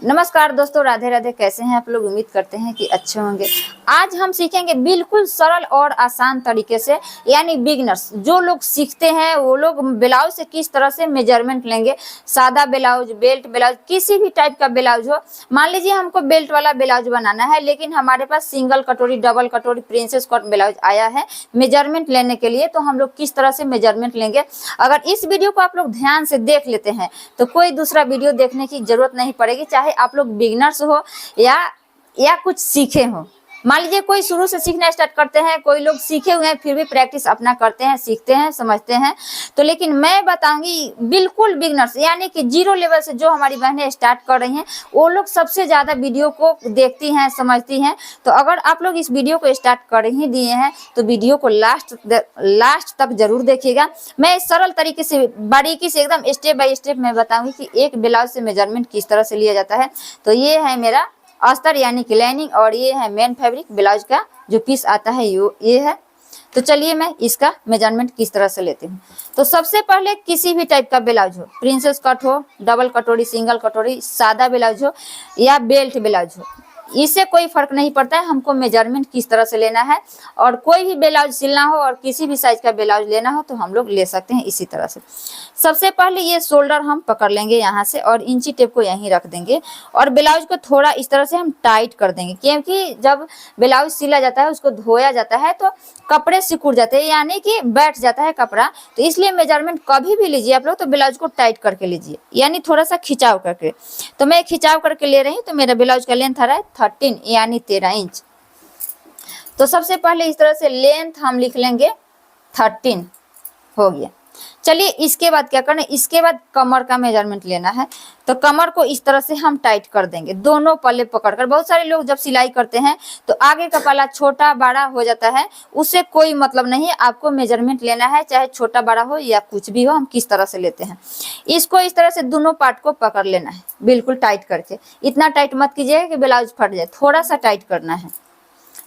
नमस्कार दोस्तों, राधे राधे। कैसे हैं आप लोग? उम्मीद करते हैं कि अच्छे होंगे। आज हम सीखेंगे बिल्कुल सरल और आसान तरीके से, यानी बिगनर्स जो लोग सीखते हैं वो लोग ब्लाउज से किस तरह से मेजरमेंट लेंगे। सादा ब्लाउज, बेल्ट ब्लाउज, किसी भी टाइप का ब्लाउज हो। मान लीजिए हमको बेल्ट वाला ब्लाउज बनाना है, लेकिन हमारे पास सिंगल कटोरी, डबल कटोरी, प्रिंसेस कट ब्लाउज आया है मेजरमेंट लेने के लिए, तो हम लोग किस तरह से मेजरमेंट लेंगे। अगर इस वीडियो को आप लोग ध्यान से देख लेते हैं तो कोई दूसरा वीडियो देखने की जरूरत नहीं पड़ेगी, चाहे आप लोग बिगिनर्स हो या कुछ सीखे हो। मान लीजिए कोई शुरू से सीखना स्टार्ट करते हैं, कोई लोग सीखे हुए हैं फिर भी प्रैक्टिस अपना करते हैं, सीखते हैं, समझते हैं। तो लेकिन मैं बताऊंगी बिल्कुल बिगिनर्स, यानी कि जीरो लेवल से जो हमारी बहनें स्टार्ट कर रही हैं वो लोग सबसे ज्यादा वीडियो को देखती हैं, समझती हैं। तो अगर आप लोग इस वीडियो को स्टार्ट कर ही दिए हैं तो वीडियो को लास्ट तक जरूर देखिएगा। मैं सरल तरीके से, बारीकी से, एकदम स्टेप बाय स्टेप मैं बताऊंगी कि एक ब्लाउज से मेजरमेंट किस तरह से लिया जाता है। तो ये है मेरा अस्तर यानी कि लाइनिंग, और ये है मेन फैब्रिक ब्लाउज का जो पीस आता है ये है। तो चलिए मैं इसका मेजरमेंट किस तरह से लेती हूँ। तो सबसे पहले किसी भी टाइप का ब्लाउज हो, प्रिंसेस कट हो, डबल कटोरी, सिंगल कटोरी, सादा ब्लाउज हो या बेल्ट ब्लाउज हो, इससे कोई फर्क नहीं पड़ता है। हमको मेजरमेंट किस तरह से लेना है, और कोई भी ब्लाउज सिलना हो और किसी भी साइज का ब्लाउज लेना हो तो हम लोग ले सकते हैं इसी तरह से। सबसे पहले ये शोल्डर हम पकड़ लेंगे यहाँ से और इंची टेप को यहीं रख देंगे, और ब्लाउज को थोड़ा इस तरह से हम टाइट कर देंगे, क्योंकि जब ब्लाउज सिला जाता है उसको धोया जाता है तो कपड़े सिकुड़ जाते हैं, यानी कि बैठ जाता है कपड़ा। तो इसलिए मेजरमेंट कभी भी लीजिए आप लोग तो ब्लाउज को टाइट करके लीजिए, यानी थोड़ा सा खिंचाव करके। तो मैं खिंचाव करके ले रही हूँ। तो मेरा ब्लाउज का लेंथ आ रहा है 13 यानी 13 इंच। तो सबसे पहले इस तरह से लेंथ हम लिख लेंगे 13 हो गया। चलिए इसके बाद क्या करना है, इसके बाद कमर का मेजरमेंट लेना है। तो कमर को इस तरह से हम टाइट कर देंगे, दोनों पल्ले पकड़कर। बहुत सारे लोग जब सिलाई करते हैं तो आगे का पल्ला छोटा बड़ा हो जाता है, उससे कोई मतलब नहीं है। आपको मेजरमेंट लेना है, चाहे छोटा बड़ा हो या कुछ भी हो। हम किस तरह से लेते हैं, इसको इस तरह से दोनों पार्ट को पकड़ लेना है बिल्कुल टाइट करके। इतना टाइट मत कीजिएगा कि ब्लाउज फट जाए, थोड़ा सा टाइट करना है,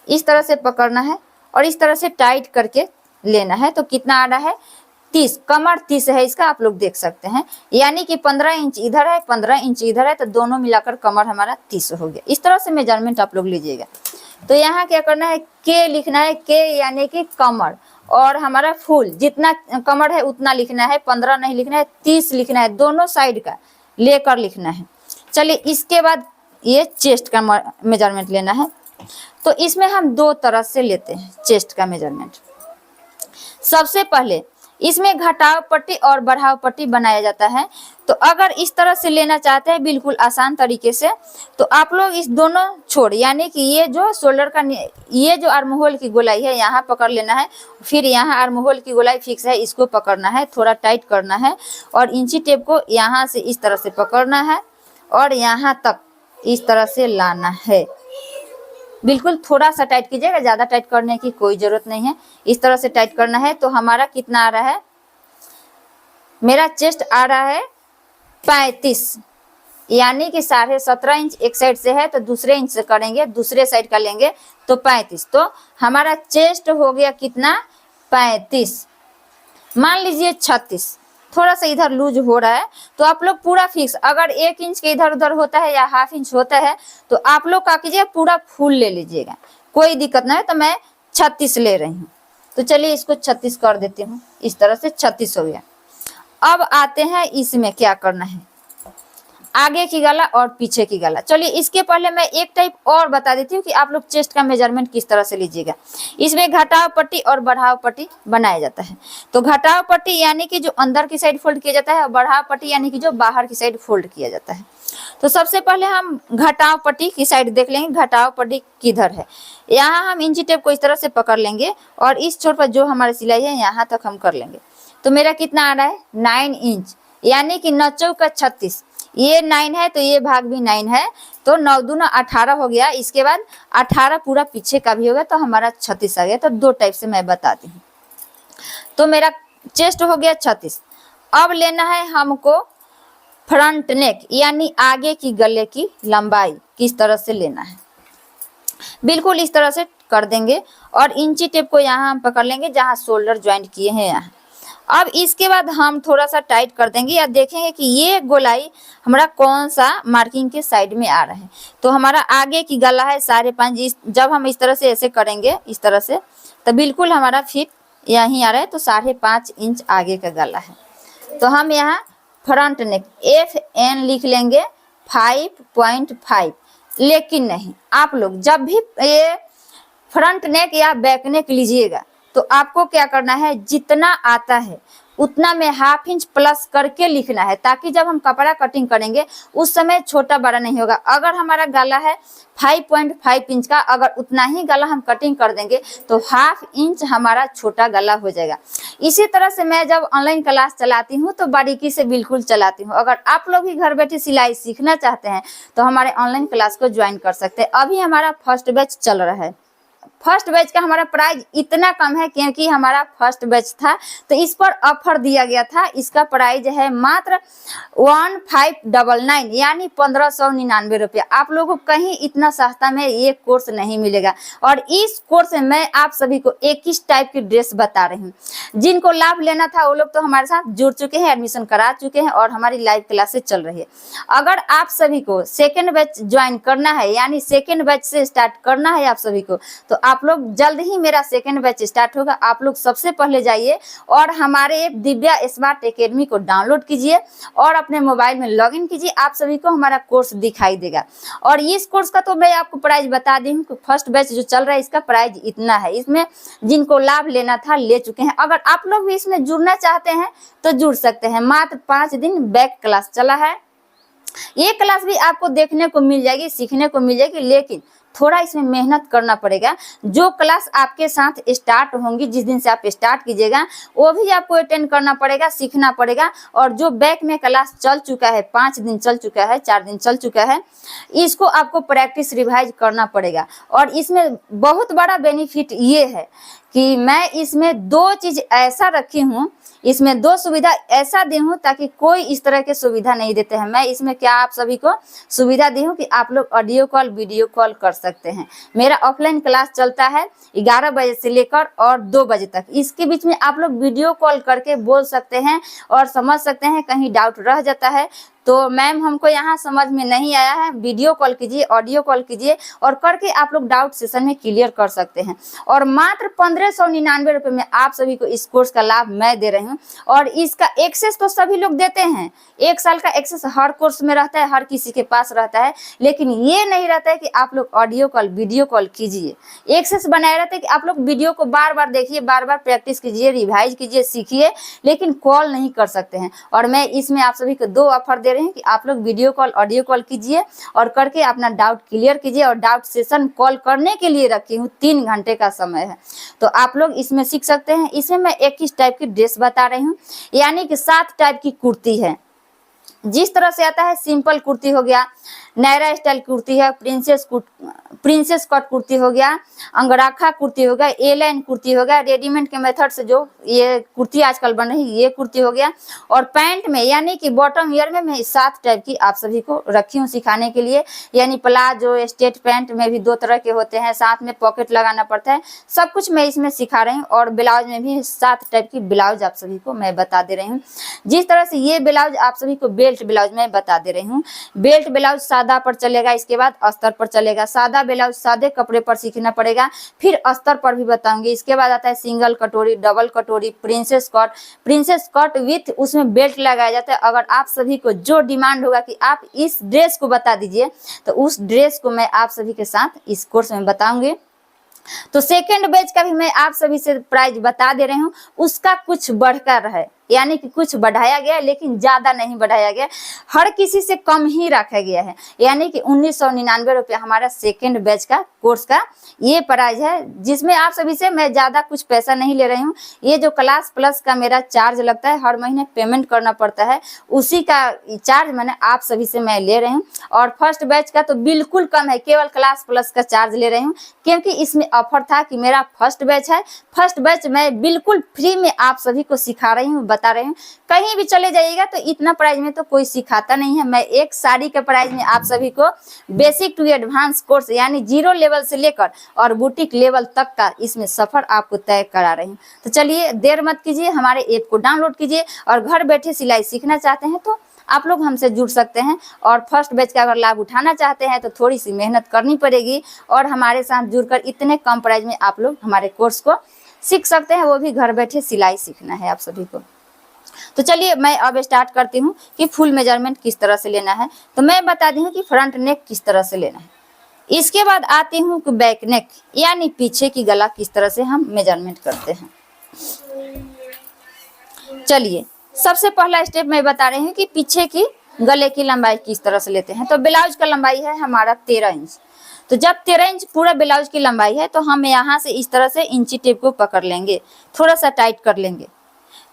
इस तरह से पकड़ना है और इस तरह से टाइट करके लेना है। तो कितना आ रहा है 30, कमर 30 है इसका, आप लोग देख सकते हैं। यानी कि 15 इंच इधर है, 15 इंच इधर है, तो दोनों मिलाकर कमर हमारा 30 हो गया। इस तरह से मेजरमेंट आप लोग लीजिएगा। तो यहाँ क्या करना है, के लिखना है, के यानी कि कमर, और हमारा फुल जितना कमर है उतना लिखना है, 15 नहीं लिखना है, 30 लिखना है, दोनों साइड का लेकर लिखना है। चलिए इसके बाद ये चेस्ट का मेजरमेंट लेना है। तो इसमें हम दो तरह से लेते हैं चेस्ट का मेजरमेंट। सबसे पहले इसमें घटाव पट्टी और बढ़ाव पट्टी बनाया जाता है। तो अगर इस तरह से लेना चाहते हैं बिल्कुल आसान तरीके से, तो आप लोग इस दोनों छोड़, यानी कि ये जो शोल्डर का, ये जो आर्म होल की गोलाई है यहाँ पकड़ लेना है, फिर यहाँ आर्म होल की गोलाई फिक्स है, इसको पकड़ना है, थोड़ा टाइट करना है, और इंची टेप को यहाँ से इस तरह से पकड़ना है और यहाँ तक इस तरह से लाना है। बिल्कुल थोड़ा सा टाइट कीजिएगा, ज़्यादा टाइट करने की कोई ज़रूरत नहीं है। इस तरह से टाइट करना है। तो हमारा कितना आ रहा है, मेरा चेस्ट आ रहा है 35, यानी कि 17.5 इंच एक साइड से है, तो दूसरे इंच से करेंगे, दूसरे साइड का लेंगे तो 35। तो हमारा चेस्ट हो गया कितना, 35। मान लीजिए 36, थोड़ा सा इधर लूज हो रहा है तो आप लोग पूरा फिक्स, अगर 1 इंच के इधर उधर होता है या हाफ इंच होता है तो आप लोग क्या कीजिए, पूरा फुल ले लीजिएगा, कोई दिक्कत ना है। तो मैं 36 ले रही हूँ। तो चलिए इसको 36 कर देती हूँ। इस तरह से 36 हो गया। अब आते हैं इसमें क्या करना है, आगे की गला और पीछे की गला। चलिए इसके पहले मैं एक टाइप और बता देती हूँ कि आप लोग चेस्ट का मेजरमेंट किस तरह से लीजिएगा। इसमें घटाव पट्टी और बढ़ाव पट्टी बनाया जाता है। तो घटाव पट्टी यानी कि जो अंदर की साइड फोल्ड किया जाता है, और बढ़ाव पट्टी यानी कि जो बाहर की साइड फोल्ड किया जाता है। तो सबसे पहले हम घटाव पट्टी की साइड देख लेंगे, घटाव पट्टी किधर है। यहाँ हम इंची टेप को इस तरह से पकड़ लेंगे और इस छोर पर जो हमारी सिलाई है यहाँ तक हम कर लेंगे। तो मेरा कितना आ रहा है 9 इंच, यानी कि 9 चौका 36, ये 9 है तो ये भाग भी 9 है, तो 9 दूना 18 हो गया। इसके बाद 18 पूरा पीछे का भी हो गया, तो हमारा 36 आ गया। तो दो टाइप से मैं बताती हूँ। तो मेरा चेस्ट हो गया 36। अब लेना है हमको फ्रंट नेक, यानी आगे की गले की लंबाई किस तरह से लेना है। बिल्कुल इस तरह से कर देंगे और इंची टेप को यहाँ हम पकड़ लेंगे जहाँ शोल्डर ज्वाइंट किए हैं यहाँ। अब इसके बाद हम थोड़ा सा टाइट कर देंगे या देखेंगे कि ये गोलाई हमारा कौन सा मार्किंग के साइड में आ रहा है। तो हमारा आगे की गला है 5.5, जब हम इस तरह से ऐसे करेंगे इस तरह से तो बिल्कुल हमारा फिट यहीं आ रहा है। तो 5.5 इंच आगे का गला है। तो हम यहाँ फ्रंट नेक FN लिख लेंगे 5.5। लेकिन नहीं, आप लोग जब भी ये फ्रंट नेक या बैक नेक लीजिएगा तो आपको क्या करना है, जितना आता है उतना में 1/2 इंच प्लस करके लिखना है, ताकि जब हम कपड़ा कटिंग करेंगे उस समय छोटा बड़ा नहीं होगा। अगर हमारा गला है 5.5 इंच का, अगर उतना ही गला हम कटिंग कर देंगे तो 1/2 इंच हमारा छोटा गला हो जाएगा। इसी तरह से मैं जब ऑनलाइन क्लास चलाती हूँ तो बारीकी से बिल्कुल चलाती हूँ। अगर आप लोग भी घर बैठे सिलाई सीखना चाहते हैं तो हमारे ऑनलाइन क्लास को ज्वाइन कर सकते हैं। अभी हमारा फर्स्ट बैच चल रहा है। फर्स्ट बैच का हमारा प्राइस इतना कम है क्योंकि हमारा फर्स्ट बैच था तो इस पर ऑफर दिया गया था। इसका प्राइस है मात्र 1599 यानी 1599 रुपया। आप लोगों को कहीं इतना सस्ता में ये कोर्स नहीं मिलेगा। और इस कोर्स में मैं आप सभी को 21 टाइप की ड्रेस बता रही हूँ। जिनको लाभ लेना था वो लोग तो हमारे साथ जुड़ चुके हैं, एडमिशन करा चुके हैं और हमारी लाइव क्लासेस चल रही है। अगर आप सभी को सेकेंड बैच ज्वाइन करना है यानी सेकेंड बैच से स्टार्ट करना है आप सभी को, तो आप लोग जल्द ही मेरा सेकेंड बैच स्टार्ट होगा। आप लोग सबसे पहले जाइए और हमारे ऐप दिव्या स्मार्ट एकेडमी को डाउनलोड कीजिए और अपने मोबाइल में लॉगिन कीजिए। आप सभी को हमारा कोर्स दिखाई देगा। और इस कोर्स का तो मैं आपको प्राइस बता दी हूँ कि फर्स्ट बैच जो चल रहा है इसका प्राइस इतना है। इसमें जिनको लाभ लेना था ले चुके हैं। अगर आप लोग भी इसमें जुड़ना चाहते हैं तो जुड़ सकते हैं। मात्र 5 दिन बैक क्लास चला है। ये क्लास भी आपको देखने को मिल जाएगी, सीखने को मिल जाएगी, लेकिन थोड़ा इसमें मेहनत करना पड़ेगा। जो क्लास आपके साथ स्टार्ट होंगी, जिस दिन से आप स्टार्ट कीजिएगा वो भी आपको अटेंड करना पड़ेगा, सीखना पड़ेगा। और जो बैक में क्लास चल चुका है, 5 दिन चल चुका है, 4 दिन चल चुका है, इसको आपको प्रैक्टिस रिवाइज करना पड़ेगा। और इसमें बहुत बड़ा बेनिफिट ये है कि मैं इसमें 2 चीज़ ऐसा रखी हूँ, इसमें 2 सुविधा ऐसा दी हूँ ताकि कोई इस तरह के सुविधा नहीं देते हैं। मैं इसमें क्या आप सभी को सुविधा दी हूँ कि आप लोग ऑडियो कॉल वीडियो कॉल कर सकते हैं। मेरा ऑफलाइन क्लास चलता है 11 बजे से लेकर और 2 बजे तक। इसके बीच में आप लोग वीडियो कॉल करके बोल सकते हैं और समझ सकते हैं। कहीं डाउट रह जाता है तो मैम हमको यहाँ समझ में नहीं आया है, वीडियो कॉल कीजिए, ऑडियो कॉल कीजिए और करके आप लोग डाउट सेशन में क्लियर कर सकते हैं। और मात्र 1599 रुपये में आप सभी को इस कोर्स का लाभ मैं दे रही हूँ। और इसका एक्सेस तो सभी लोग देते हैं, 1 साल का एक्सेस हर कोर्स में रहता है, हर किसी के पास रहता है। लेकिन ये नहीं रहता है कि आप लोग ऑडियो कॉल वीडियो कॉल कीजिए। एक्सेस बनाए रहते हैं कि आप लोग वीडियो को बार बार देखिए, बार बार प्रैक्टिस कीजिए, रिवाइज कीजिए, सीखिए, लेकिन कॉल नहीं कर सकते हैं। और मैं इसमें आप सभी को 2 ऑफर दे रहे हैं कि आप लोग वीडियो कॉल ऑडियो कॉल कीजिए और करके अपना डाउट क्लियर कीजिए। और डाउट सेशन कॉल करने के लिए रखी हूँ, 3 घंटे का समय है, तो आप लोग इसमें सीख सकते हैं। इसमें मैं 21 टाइप की ड्रेस बता रही हूँ, यानी कि 7 टाइप की कुर्ती है। जिस तरह से आता है सिंपल कुर्ती हो गया, नायरा स्टाइल कुर्ती है, प्रिंसेस कट कुर्ती हो गया, अंगराखा कुर्ती हो गया, ए लाइन कुर्ती हो गया, रेडीमेड के मेथड से जो ये कुर्ती आजकल बन रही है ये कुर्ती हो गया। और पैंट में यानी कि बॉटम वियर में मैं 7 टाइप की आप सभी को रखी हूँ सिखाने के लिए। यानी प्लाजो, स्टेट पैंट में भी 2 तरह के होते हैं, साथ में पॉकेट लगाना पड़ता है, सब कुछ मैं इसमें सिखा रही हूँ। और ब्लाउज में भी 7 टाइप की ब्लाउज आप सभी को मैं बता दे रही हूँ। जिस तरह से ये ब्लाउज आप सभी को बेल्ट ब्लाउज में बता दे रही हूँ। बेल्ट ब्लाउज सादा पर चलेगा, इसके बाद अस्तर पर चलेगा। सादा ब्लाउज सादे कपड़े पर सीखना पड़ेगा, फिर अस्तर पर भी बताऊंगी। इसके बाद आता है सिंगल कटोरी, डबल कटोरी, प्रिंसेस कट विथ उसमें बेल्ट लगाया जाता है। अगर आप सभी को जो डिमांड होगा कि आप इस ड्रेस को बता दीजिए तो उस ड्रेस को मैं आप सभी के साथ इस कोर्स में बताऊंगी। तो सेकेंड बैच का भी मैं आप सभी से प्राइस बता दे रही हूँ, उसका कुछ बढ़कर है, यानी कि कुछ बढ़ाया गया लेकिन ज़्यादा नहीं बढ़ाया गया, हर किसी से कम ही रखा गया है। यानी कि 1999 रुपया हमारा सेकेंड बैच का कोर्स का ये प्राइस है, जिसमें आप सभी से मैं ज़्यादा कुछ पैसा नहीं ले रही हूँ। ये जो क्लास प्लस का मेरा चार्ज लगता है, हर महीने पेमेंट करना पड़ता है, उसी का चार्ज मैंने आप सभी से मैं ले रही हूँ। और फर्स्ट बैच का तो बिल्कुल कम है, केवल क्लास प्लस का चार्ज ले रही हूँ, क्योंकि इसमें ऑफर था कि मेरा फर्स्ट बैच है। फर्स्ट बैच मैं बिल्कुल फ्री में आप सभी को सिखा रही हूँ, बता रही हूँ। कहीं भी चले जाइएगा तो इतना प्राइस में तो कोई सिखाता नहीं है। मैं एक साड़ी के प्राइस में आप सभी को बेसिक टू एडवांस कोर्स यानी 0 लेवल से लेकर और बुटीक लेवल तक का इसमें सफर आपको तय करा रही हूँ। तो चलिए देर मत कीजिए, हमारे ऐप को डाउनलोड कीजिए और घर बैठे सिलाई सीखना चाहते हैं तो आप लोग हमसे जुड़ सकते हैं। और फर्स्ट बैच का अगर लाभ उठाना चाहते हैं तो थोड़ी सी मेहनत करनी पड़ेगी और हमारे साथ जुड़कर इतने कम प्राइस में आप लोग हमारे कोर्स को सीख सकते हैं, वो भी घर बैठे सिलाई सीखना है आप सभी को। तो चलिए मैं अब स्टार्ट करती हूँ कि फुल मेजरमेंट किस तरह से लेना है। तो मैं बता दी हूँ कि फ्रंट नेक किस तरह से लेना है। इसके बाद आती हूँ कि बैक नेक यानी पीछे की गला किस तरह से हम मेजरमेंट करते हैं। चलिए सबसे पहला स्टेप मैं बता रही हूँ कि पीछे की गले की लंबाई किस तरह से लेते हैं। तो ब्लाउज का लंबाई है हमारा 13 इंच। तो जब 13 इंच पूरा ब्लाउज की लंबाई है तो हम यहाँ से इस तरह से इंची टेप को पकड़ लेंगे, थोड़ा सा टाइट कर लेंगे।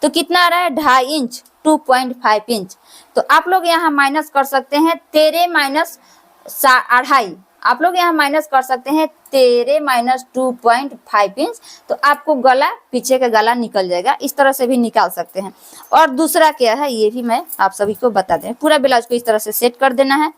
तो कितना आ रहा है 2.5 इंच 2.5 इंच। तो आप लोग यहाँ माइनस कर सकते हैं 13 माइनस 2.5, आप लोग यहाँ माइनस कर सकते हैं 13 माइनस 2.5 इंच। तो आपको गला पीछे का गला निकल जाएगा, इस तरह से भी निकाल सकते हैं। और दूसरा क्या है ये भी मैं आप सभी को बता दें। पूरा ब्लाउज को इस तरह से सेट कर देना है।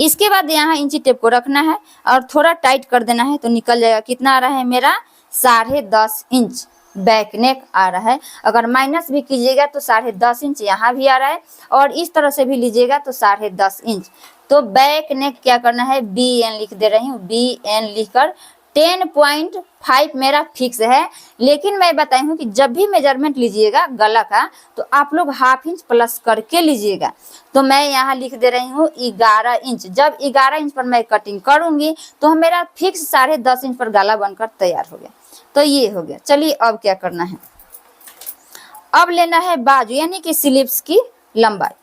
इसके बाद यहाँ इंची टेप को रखना है और थोड़ा टाइट कर देना है तो निकल जाएगा। कितना आ रहा है मेरा 10.5 इंच बैक नेक आ रहा है। अगर माइनस भी कीजिएगा तो 10.5 इंच यहाँ भी आ रहा है और इस तरह से भी लीजिएगा तो 10.5 इंच। तो बैक नेक क्या करना है BN लिख दे रही हूँ, BN लिखकर 10.5 मेरा फिक्स है। लेकिन मैं बताई हूँ कि जब भी मेजरमेंट लीजिएगा गला का तो आप लोग 1/2 इंच प्लस करके लीजिएगा। तो मैं यहाँ लिख दे रही हूँ 11 इंच। जब 11 इंच पर मैं कटिंग करूंगी तो मेरा फिक्स 10.5 इंच पर गला बनकर तैयार हो गया। तो ये हो गया। चलिए अब क्या करना है, अब लेना है बाजू यानी कि स्लीव्स की लंबाई।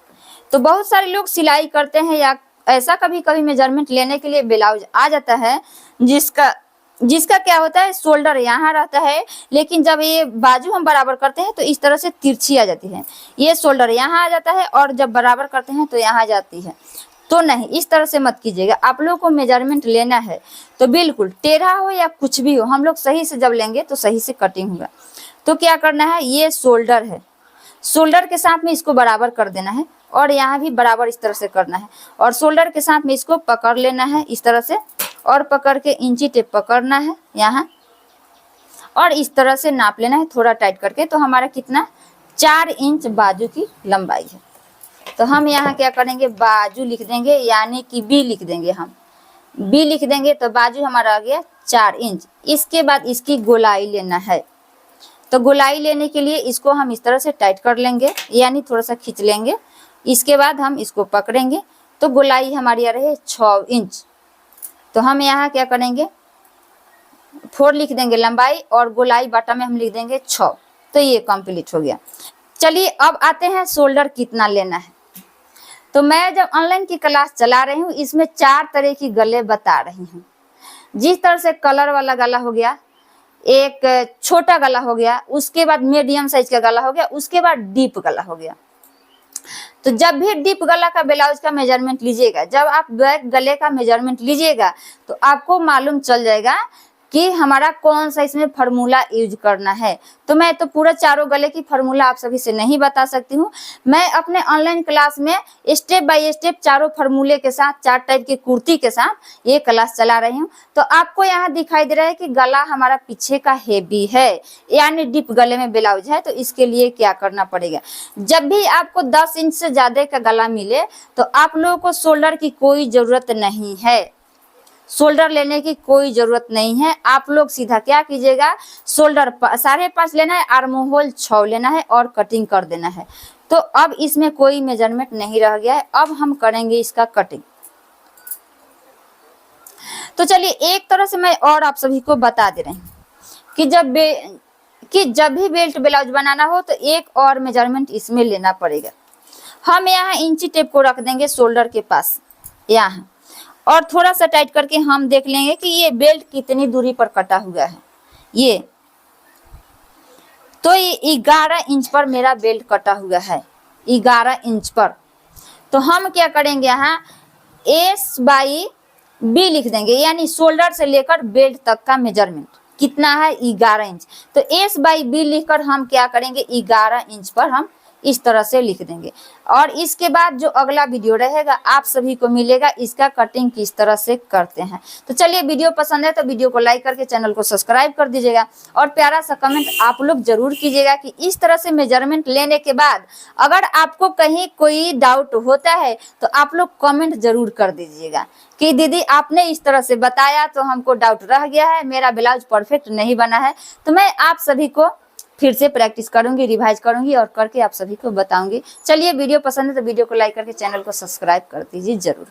तो बहुत सारे लोग सिलाई करते हैं या ऐसा कभी कभी मेजरमेंट लेने के लिए ब्लाउज आ जाता है जिसका क्या होता है शोल्डर यहाँ रहता है, लेकिन जब ये बाजू हम बराबर करते हैं तो इस तरह से तिरछी आ जाती है। ये शोल्डर यहाँ आ जाता है और जब बराबर करते हैं तो यहाँ आ जाती है। तो नहीं, इस तरह से मत कीजिएगा। आप लोग को मेजरमेंट लेना है तो बिल्कुल टेढ़ा हो या कुछ भी हो, हम लोग सही से जब लेंगे तो सही से कटिंग होगा। तो क्या करना है, ये शोल्डर है, शोल्डर के साथ में इसको बराबर कर देना है और यहाँ भी बराबर इस तरह से करना है और शोल्डर के साथ में इसको पकड़ लेना है इस तरह से और पकड़ के इंची टेप पकड़ना है यहाँ और इस तरह से नाप लेना है थोड़ा टाइट करके। तो हमारा कितना 4 इंच बाजू की लंबाई है। तो हम यहाँ क्या करेंगे बाजू लिख देंगे यानी कि B लिख देंगे, हम B लिख देंगे तो बाजू हमारा आ गया 4 इंच। इसके बाद इसकी गोलाई लेना है। तो गोलाई लेने के लिए इसको हम इस तरह से टाइट कर लेंगे यानी थोड़ा सा खींच लेंगे। इसके बाद हम इसको पकड़ेंगे तो गोलाई हमारी आ रही है 6 इंच। तो हम यहाँ क्या करेंगे 4 लिख देंगे लंबाई और गोलाई बाटा में हम लिख देंगे 6। तो ये कंप्लीट हो गया। चलिए अब आते हैं शोल्डर कितना लेना है। तो मैं जब ऑनलाइन की क्लास चला रही हूँ इसमें 4 तरह की गले बता रही हूँ। जिस तरह से कलर वाला गला हो गया, एक छोटा गला हो गया, उसके बाद मीडियम साइज का गला हो गया, उसके बाद डीप गला हो गया। तो जब भी डीप गला का ब्लाउज का मेजरमेंट लीजिएगा, जब आप बैक गले का मेजरमेंट लीजिएगा तो आपको मालूम चल जाएगा कि हमारा कौन सा इसमें फार्मूला यूज करना है। तो मैं तो पूरा चारों गले की फार्मूला आप सभी से नहीं बता सकती हूँ। मैं अपने ऑनलाइन क्लास में स्टेप बाय स्टेप चारों फार्मूले के साथ 4 टाइप की कुर्ती के साथ ये क्लास चला रही हूँ। तो आपको यहाँ दिखाई दे रहा है कि गला हमारा पीछे का हेवी है यानी डीप गले में ब्लाउज है। तो इसके लिए क्या करना पड़ेगा, जब भी आपको 10 इंच से ज्यादा का गला मिले तो आप लोगों को शोल्डर की कोई जरूरत नहीं है, शोल्डर लेने की कोई जरूरत नहीं है। आप लोग सीधा क्या कीजिएगा शोल्डर 5.5 लेना है, आर्म होल 6 लेना है और कटिंग कर देना है। तो अब इसमें कोई मेजरमेंट नहीं रह गया है। अब हम करेंगे इसका कटिंग। तो चलिए एक तरह से मैं और आप सभी को बता दे रही हूँ कि जब भी बेल्ट ब्लाउज बनाना हो तो एक और मेजरमेंट इसमें लेना पड़ेगा। हम यहाँ इंची टेप को रख देंगे शोल्डर के पास यहाँ और थोड़ा सा टाइट करके हम देख लेंगे कि ये बेल्ट कितनी दूरी पर कटा हुआ है। ये तो ये 11 इंच पर मेरा बेल्ट कटा हुआ है, 11 इंच पर। तो हम क्या करेंगे यहाँ S/B लिख देंगे यानी शोल्डर से लेकर बेल्ट तक का मेजरमेंट। कितना है 11 इंच। तो S बाई B लिखकर हम क्या करेंगे 11 इंच पर हम इस तरह से लिख देंगे। और इसके बाद जो अगला वीडियो रहेगा आप सभी को मिलेगा इसका कटिंग किस तरह से करते हैं। तो चलिए वीडियो पसंद है तो वीडियो को लाइक करके चैनल को सब्सक्राइब कर दीजिएगा और प्यारा सा कमेंट आप लोग जरूर कीजिएगा कि इस तरह से मेजरमेंट लेने के बाद अगर आपको कहीं कोई डाउट होता है तो आप लोग कमेंट जरूर कर दीजिएगा कि दीदी आपने इस तरह से बताया तो हमको डाउट रह गया है, मेरा ब्लाउज परफेक्ट नहीं बना है। तो मैं आप सभी को फिर से प्रैक्टिस करूंगी, रिवाइज करूंगी और करके आप सभी को बताऊंगी। चलिए वीडियो पसंद है तो वीडियो को लाइक करके चैनल को सब्सक्राइब कर दीजिए जरूर।